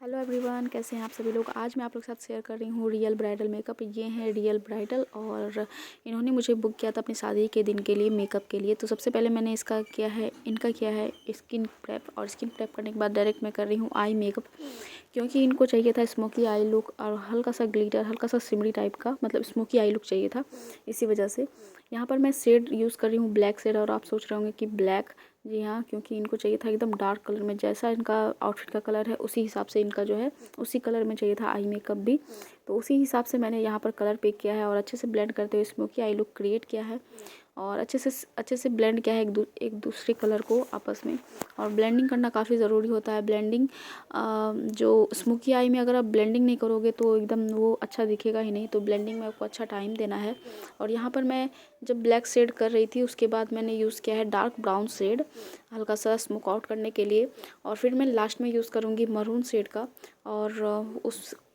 Hello everyone, कैसे हैं आप सभी लोग। आज मैं आप लोग के साथ शेयर कर रही हूँ रियल ब्राइडल मेकअप। ये हैं रियल ब्राइडल और इन्होंने मुझे बुक किया था अपनी शादी के दिन के लिए मेकअप के लिए। तो सबसे पहले मैंने इनका किया है स्किन प्रेप, और स्किन प्रेप करने के बाद डायरेक्ट मैं कर रही हूँ आई मेकअप, क्योंकि इनको चाहिए था स्मोकी आई लुक और हल्का सा ग्लिटर, हल्का सा सिमरी टाइप का, मतलब स्मोकी आई लुक चाहिए था। इसी वजह से यहाँ पर मैं शेड यूज़ कर रही हूँ ब्लैक शेड। और आप सोच रहे होंगे कि ब्लैक, जी हाँ, क्योंकि इनको चाहिए था एकदम डार्क कलर में, जैसा इनका आउटफिट का कलर है उसी हिसाब से इनका जो है उसी कलर में चाहिए था आई मेकअप भी। तो उसी हिसाब से मैंने यहाँ पर कलर पिक किया है और अच्छे से ब्लेंड करते हुए स्मोकी आई लुक क्रिएट किया है और अच्छे से ब्लेंड किया है एक दूसरे कलर को आपस में। और ब्लेंडिंग करना काफ़ी ज़रूरी होता है। ब्लेंडिंग जो स्मोकी आई में अगर आप ब्लेंडिंग नहीं करोगे तो एकदम वो अच्छा दिखेगा ही नहीं। तो ब्लेंडिंग में आपको अच्छा टाइम देना है। और यहाँ पर मैं जब ब्लैक शेड कर रही थी उसके बाद मैंने यूज़ किया है डार्क ब्राउन शेड हल्का सा स्मोक आउट करने के लिए। और फिर मैं लास्ट में यूज़ करूँगी मरून शेड का। और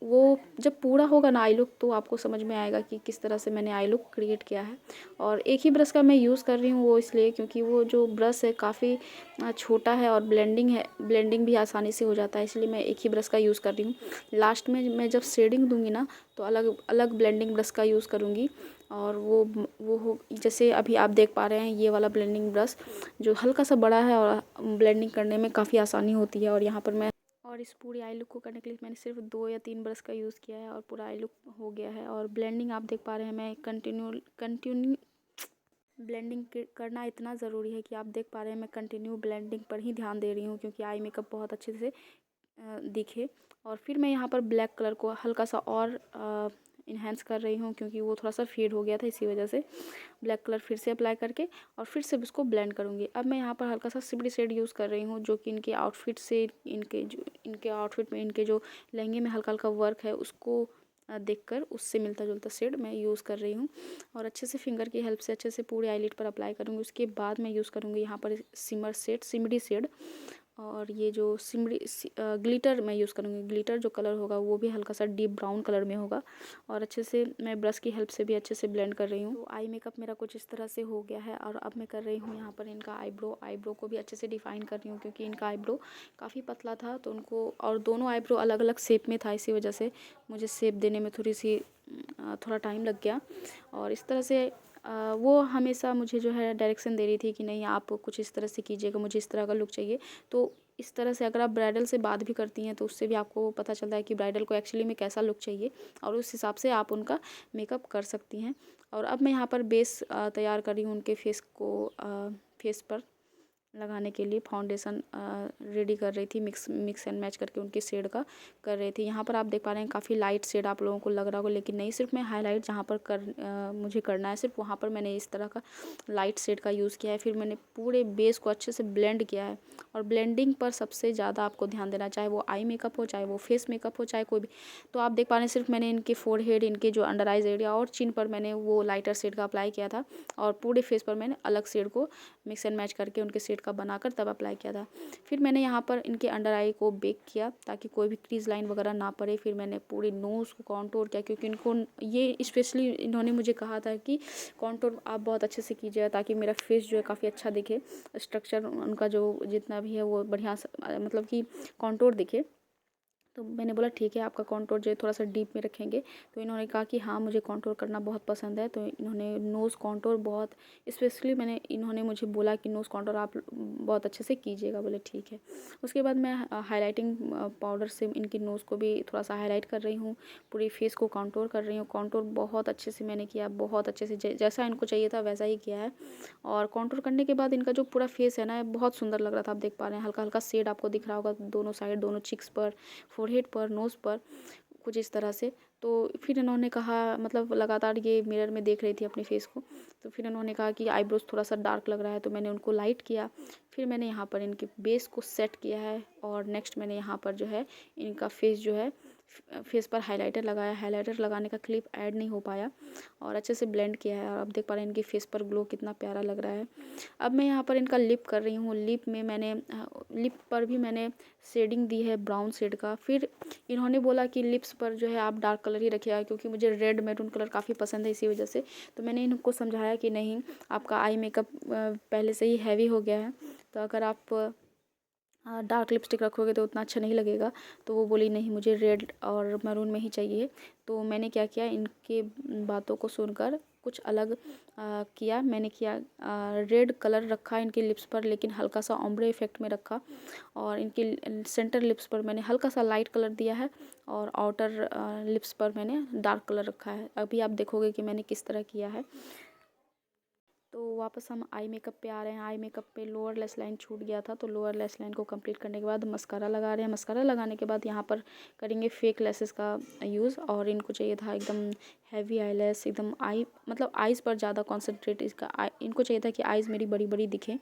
वो जब पूरा होगा ना आई लुक तो आपको समझ में आएगा कि किस तरह से मैंने आई लुक क्रिएट किया है। और एक ही ब्रश का मैं यूज़ कर रही हूँ, वो इसलिए क्योंकि वो जो ब्रश है काफ़ी छोटा है और ब्लेंडिंग भी आसानी से हो जाता है, इसलिए मैं एक ही ब्रश का यूज़ कर रही हूँ। लास्ट में मैं जब शेडिंग दूंगी ना तो अलग अलग ब्लेंडिंग ब्रश का यूज़ करूँगी। और वो हो, जैसे अभी आप देख पा रहे हैं ये वाला ब्लेंडिंग ब्रश जो हल्का सा बड़ा है और ब्लेंडिंग करने में काफ़ी आसानी होती है। और यहाँ पर मैं और इस पूरी आई लुक को करने के लिए मैंने सिर्फ 2 या 3 ब्रश का यूज़ किया है और पूरा आई लुक हो गया है। और ब्लेंडिंग आप देख पा रहे हैं, मैं कंटिन्यू ब्लेंडिंग करना इतना ज़रूरी है कि आप देख पा रहे हैं मैं कंटिन्यू ब्लेंडिंग पर ही ध्यान दे रही हूँ, क्योंकि आई मेकअप बहुत अच्छे से दिखे। और फिर मैं यहाँ पर ब्लैक कलर को हल्का सा और इन्हेंस कर रही हूँ, क्योंकि वो थोड़ा सा फेड हो गया था, इसी वजह से ब्लैक कलर फिर से अप्लाई करके और फिर से उसको ब्लेंड करूँगी। अब मैं यहाँ पर हल्का सा सिमरी शेड यूज़ कर रही हूँ, जो कि इनके आउटफिट से इनके आउटफिट में इनके जो लहंगे में हल्का हल्का वर्क है उसको देखकर उससे मिलता जुलता शेड मैं यूज़ कर रही हूँ। और अच्छे से फिंगर की हेल्प से अच्छे से पूरे आईलिड पर अप्लाई करूँगी। उसके बाद मैं यूज़ करूँगी यहाँ पर सिमरी शेड। और ये जो ग्लिटर मैं यूज़ करूँगी, ग्लिटर जो कलर होगा वो भी हल्का सा डीप ब्राउन कलर में होगा। और अच्छे से मैं ब्रश की हेल्प से भी अच्छे से ब्लेंड कर रही हूँ। तो आई मेकअप मेरा कुछ इस तरह से हो गया है। और अब मैं कर रही हूँ यहाँ पर इनका आईब्रो को भी अच्छे से डिफाइन कर रही हूँ, क्योंकि इनका आईब्रो काफ़ी पतला था तो उनको, और दोनों आईब्रो अलग अलग शेप में था, इसी वजह से मुझे शेप देने में थोड़ा टाइम लग गया। और इस तरह से वो हमेशा मुझे जो है डायरेक्शन दे रही थी कि नहीं आप कुछ इस तरह से कीजिएगा, मुझे इस तरह का लुक चाहिए। तो इस तरह से अगर आप ब्राइडल से बात भी करती हैं तो उससे भी आपको पता चलता है कि ब्राइडल को एक्चुअली में कैसा लुक चाहिए, और उस हिसाब से आप उनका मेकअप कर सकती हैं। और अब मैं यहाँ पर बेस तैयार कर रही हूँ उनके फेस पर लगाने के लिए। फाउंडेशन रेडी कर रही थी, मिक्स एंड मैच करके उनके शेड का कर रही थी। यहाँ पर आप देख पा रहे हैं काफ़ी लाइट शेड आप लोगों को लग रहा होगा, लेकिन नहीं, सिर्फ मैं हाईलाइट जहाँ पर मुझे करना है सिर्फ वहाँ पर मैंने इस तरह का लाइट शेड का यूज़ किया है। फिर मैंने पूरे बेस को अच्छे से ब्लेंड किया है। और ब्लेंडिंग पर सबसे ज़्यादा आपको ध्यान देना, चाहे वो आई मेकअप हो, चाहे वो फेस मेकअप हो, चाहे कोई भी। तो आप देख पा रहे हैं सिर्फ मैंने इनके फोरहेड, इनके जो अंडर आइज एरिया और चिन पर मैंने वो लाइटर शेड का अप्लाई किया था, और पूरे फेस पर मैंने अलग शेड को मिक्स एंड मैच करके उनके शेड का बनाकर तब अप्लाई किया था। फिर मैंने यहाँ पर इनके अंडर आई को बेक किया ताकि कोई भी क्रीज लाइन वगैरह ना पड़े। फिर मैंने पूरी नोज़ को कॉन्टोर किया, क्योंकि इनको ये स्पेशली इन्होंने मुझे कहा था कि कॉन्टोर आप बहुत अच्छे से कीजिएगा ताकि मेरा फेस जो है काफ़ी अच्छा दिखे, स्ट्रक्चर उनका जो जितना भी है वो बढ़िया मतलब कि कॉन्टोर दिखे। तो मैंने बोला ठीक है, आपका कॉन्टोर जो है थोड़ा सा डीप में रखेंगे। तो इन्होंने कहा कि हाँ मुझे कॉन्टोर करना बहुत पसंद है। तो इन्होंने नोज़ कॉन्टोर बहुत स्पेशली इन्होंने मुझे बोला कि नोज़ कॉन्टोर आप बहुत अच्छे से कीजिएगा। बोले ठीक है। उसके बाद मैं हाईलाइटिंग पाउडर से इनकी नोज़ को भी थोड़ा सा हाईलाइट कर रही हूँ, पूरी फेस को कॉन्टोर कर रही हूँ। कॉन्टोर बहुत अच्छे से मैंने किया, बहुत अच्छे से जैसा इनको चाहिए था वैसा ही किया है। और कॉन्टोर करने के बाद इनका जो पूरा फेस है ना बहुत सुंदर लग रहा था। आप देख पा रहे हैं हल्का हल्का शेड आपको दिख रहा होगा दोनों साइड, दोनों चिक्स पर, फोरहेड पर, नोज़ पर, कुछ इस तरह से। तो फिर इन्होंने कहा, मतलब लगातार ये मिरर में देख रही थी अपने फेस को, तो फिर इन्होंने कहा कि आईब्रोज थोड़ा सा डार्क लग रहा है, तो मैंने उनको लाइट किया। फिर मैंने यहाँ पर इनके बेस को सेट किया है। और नेक्स्ट मैंने यहाँ पर जो है इनका फेस जो है फेस पर हाइलाइटर लगाया। हाइलाइटर लगाने का क्लिप ऐड नहीं हो पाया, और अच्छे से ब्लेंड किया है। और आप देख पा रहे हैं इनके फेस पर ग्लो कितना प्यारा लग रहा है। अब मैं यहाँ पर इनका लिप कर रही हूँ। लिप पर भी मैंने शेडिंग दी है ब्राउन शेड का। फिर इन्होंने बोला कि लिप्स पर जो है आप डार्क कलर ही रखिएगा, क्योंकि मुझे रेड मैरून कलर काफ़ी पसंद है, इसी वजह से। तो मैंने इनको समझाया कि नहीं, आपका आई मेकअप पहले से ही हैवी हो गया है, तो अगर आप डार्क लिपस्टिक रखोगे तो उतना अच्छा नहीं लगेगा। तो वो बोली नहीं, मुझे रेड और मैरून में ही चाहिए। तो मैंने क्या किया, इनके बातों को सुनकर कुछ अलग किया। मैंने किया रेड कलर रखा इनके लिप्स पर, लेकिन हल्का सा ओम्ब्रे इफ़ेक्ट में रखा। और इनके सेंटर लिप्स पर मैंने हल्का सा लाइट कलर दिया है और आउटर लिप्स पर मैंने डार्क कलर रखा है। अभी आप देखोगे कि मैंने किस तरह किया है। तो वापस हम आई मेकअप पे आ रहे हैं। आई मेकअप पे लोअर लेस लाइन छूट गया था, तो लोअर लेस लाइन को कंप्लीट करने के बाद मस्कारा लगा रहे हैं। मस्कारा लगाने के बाद यहाँ पर करेंगे फेक लेसेस का यूज़। और इनको चाहिए था एकदम हैवी आई लेस, एकदम मतलब आइज़ पर ज़्यादा कॉन्सेंट्रेट इनको चाहिए था कि आइज़ मेरी बड़ी बड़ी दिखें।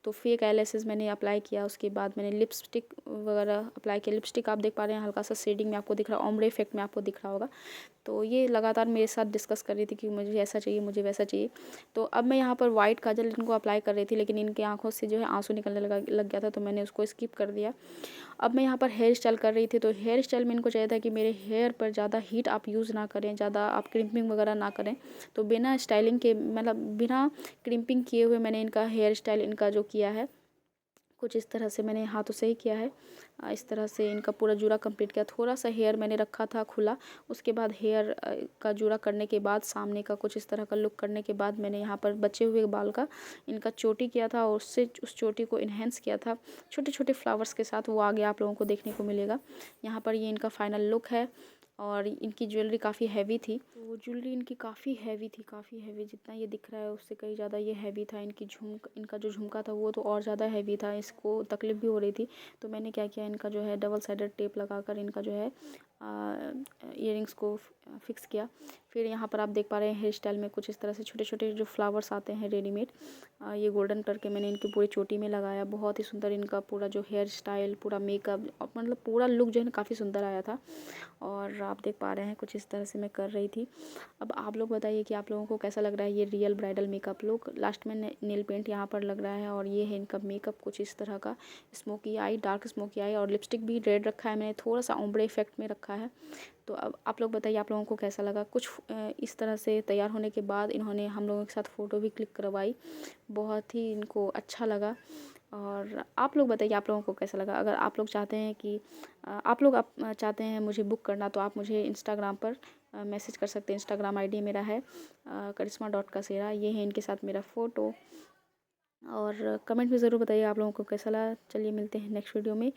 तो फेक आई लेसेस मैंने अप्लाई किया। उसके बाद मैंने लिपस्टिक वगैरह अप्लाई किया। लिपस्टिक आप देख पा रहे हैं हल्का सा शेडिंग में आपको दिख रहा है, ओम्ब्रे इफेक्ट में आपको दिख रहा होगा। तो ये लगातार मेरे साथ डिस्कस कर रही थी कि मुझे ऐसा चाहिए, मुझे वैसा चाहिए। तो अब मैं यहाँ पर वाइट काजल इनको अप्लाई कर रही थी, लेकिन इनकी आँखों से जो है आंसू निकलने लग गया था, तो मैंने उसको स्किप कर दिया। अब मैं यहाँ पर हेयर स्टाइल कर रही थी। तो हेयर स्टाइल में इनको चाहिए था कि मेरे हेयर पर ज़्यादा हीट आप यूज़ ना करें, ज़्यादा आप क्रिम्पिंग वगैरह ना करें। तो बिना स्टाइलिंग के, मतलब बिना क्रिम्पिंग किए हुए मैंने इनका हेयर स्टाइल इनका जो किया है, कुछ इस तरह से मैंने हाथों से ही किया है। इस तरह से इनका पूरा जूड़ा कंप्लीट किया। थोड़ा सा हेयर मैंने रखा था खुला। उसके बाद हेयर का जूड़ा करने के बाद, सामने का कुछ इस तरह का लुक करने के बाद, मैंने यहाँ पर बचे हुए बाल का इनका चोटी किया था और उससे उस चोटी को इन्हेंस किया था छोटे छोटे फ्लावर्स के साथ। वो आगे आप लोगों को देखने को मिलेगा। यहाँ पर ये इनका फाइनल लुक है। और इनकी ज्वेलरी काफ़ी हैवी थी। तो ज्वेलरी इनकी काफ़ी हैवी थी, काफ़ी हैवी। जितना ये दिख रहा है उससे कहीं ज़्यादा ये हैवी था। इनका जो झुमका था वो तो और ज़्यादा हैवी था। इसको तकलीफ़ भी हो रही थी। तो मैंने क्या किया, इनका जो है डबल साइडेड टेप लगाकर इनका जो है इयररिंग्स को फिक्स किया। फिर यहाँ पर आप देख पा रहे हैं हेयर स्टाइल में कुछ इस तरह से छोटे छोटे जो फ्लावर्स आते हैं रेडीमेड, ये गोल्डन करके मैंने इनकी पूरी चोटी में लगाया। बहुत ही सुंदर इनका पूरा जो हेयर स्टाइल, पूरा मेकअप, मतलब पूरा लुक जो है ना काफ़ी सुंदर आया था। और आप देख पा रहे हैं कुछ इस तरह से मैं कर रही थी। अब आप लोग बताइए कि आप लोगों को कैसा लग रहा है ये real bridal makeup look. Last में नेल पेंट यहाँ पर लग रहा है। और ये है इनका मेकअप कुछ इस तरह का, स्मोकी आई, डार्क स्मोकी आई। और लिपस्टिक भी रेड रखा है मैंने, थोड़ा सा ओम्ब्रे इफेक्ट में रखा है। तो अब आप लोग बताइए आप लोगों को कैसा लगा। कुछ इस तरह से तैयार होने के बाद इन्होंने हम लोगों के साथ फ़ोटो भी क्लिक करवाई। बहुत ही इनको अच्छा लगा। और आप लोग बताइए आप लोगों को कैसा लगा। अगर आप लोग चाहते हैं कि चाहते हैं मुझे बुक करना, तो आप मुझे इंस्टाग्राम पर मैसेज कर सकते हैं। इंस्टाग्राम आईडी मेरा है करिश्मा.कसेरा। ये है इनके साथ मेरा फ़ोटो। और कमेंट में ज़रूर बताइए आप लोगों को कैसा लगा। चलिए मिलते हैं नेक्स्ट वीडियो में।